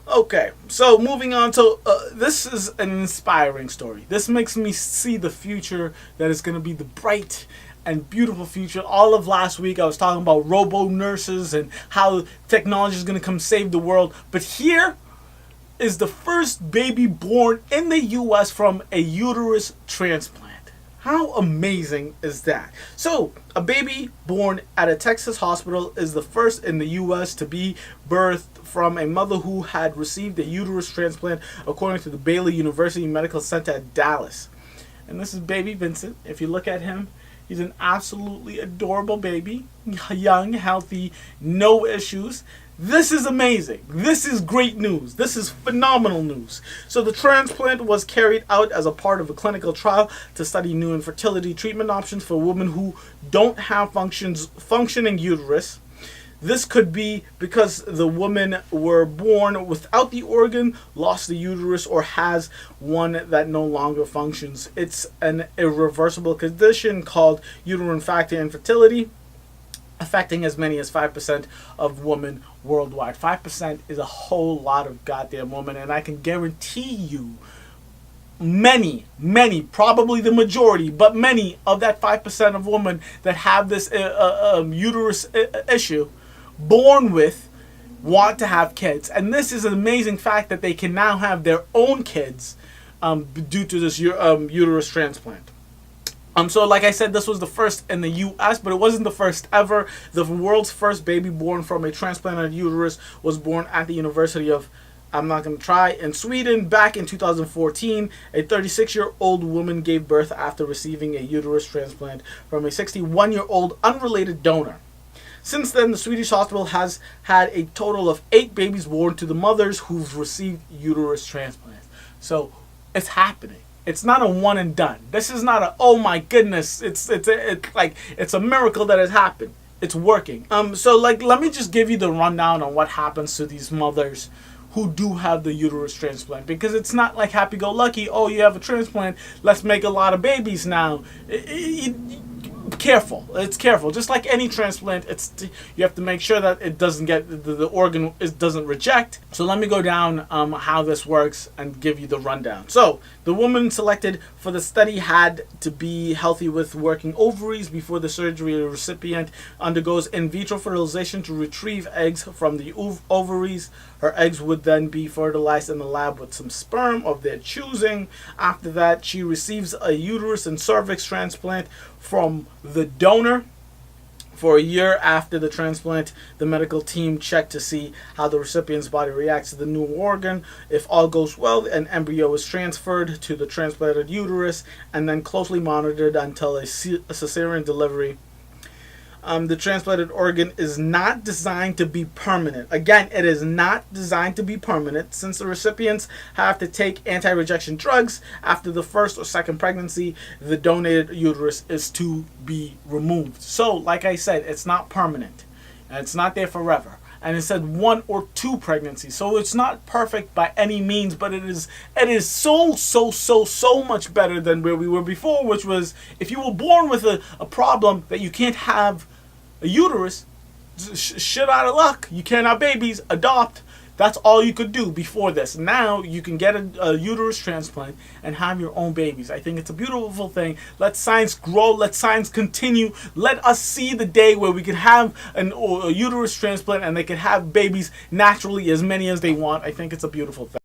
Okay, so moving on to this is an inspiring story. This makes me see the future that is going to be the bright and beautiful future. All of last week I was talking about robo nurses and how technology is going to come save the world. But here is the first baby born in the US from a uterus transplant. How amazing is that? So, a baby born at a Texas hospital is the first in the US to be birthed from a mother who had received a uterus transplant, according to the Baylor University Medical Center at Dallas. And this is baby Vincent. If you look at him, he's an absolutely adorable baby, young, healthy, no issues. This is amazing. This is great news. This is phenomenal news. So the transplant was carried out as a part of a clinical trial to study new infertility treatment options for women who don't have functioning uterus. This could be because the women were born without the organ, lost the uterus, or has one that no longer functions. It's an irreversible condition called uterine factor infertility, affecting as many as 5% of women worldwide. 5% is a whole lot of goddamn women, and I can guarantee you many, probably the majority, but many of that 5% of women that have this uterus issue born with want to have kids. And this is an amazing fact that they can now have their own kids due to this uterus transplant. So like I said, this was the first in the U.S., but it wasn't the first ever. The world's first baby born from a transplanted uterus was born at the University of, in Sweden back in 2014. A 36-year-old woman gave birth after receiving a uterus transplant from a 61-year-old unrelated donor. Since then, the Swedish hospital has had a total of 8 babies born to the mothers who've received uterus transplants. So it's happening. It's not a one and done. This is not a, oh my goodness, it's a miracle that has happened. It's working. So let me just give you the rundown on what happens to these mothers who do have the uterus transplant, because it's not like happy-go-lucky, oh, you have a transplant, let's make a lot of babies now. Careful. It's careful. Just like any transplant, you have to make sure that it doesn't get the organ doesn't reject. So let me go down how this works and give you the rundown. So the woman selected for the study had to be healthy with working ovaries. Before the surgery, the recipient undergoes in vitro fertilization to retrieve eggs from the ovaries. Her eggs would then be fertilized in the lab with some sperm of their choosing. After that, she receives a uterus and cervix transplant from the donor. For a year after the transplant, the medical team checked to see how the recipient's body reacts to the new organ. If all goes well, an embryo is transferred to the transplanted uterus and then closely monitored until a cesarean delivery. The transplanted organ is not designed to be permanent. Again, it is not designed to be permanent, since the recipients have to take anti-rejection drugs after the first or second pregnancy. The donated uterus is to be removed. So, like I said, it's not permanent, and it's not there forever. And it said 1 or 2 pregnancies, so it's not perfect by any means, but it is so much better than where we were before, which was if you were born with a problem that you can't have a uterus, shit out of luck. You can't have babies, adopt. That's all you could do before this. Now you can get a uterus transplant and have your own babies. I think it's a beautiful thing. Let science grow. Let science continue. Let us see the day where we can have a uterus transplant and they can have babies naturally, as many as they want. I think it's a beautiful thing.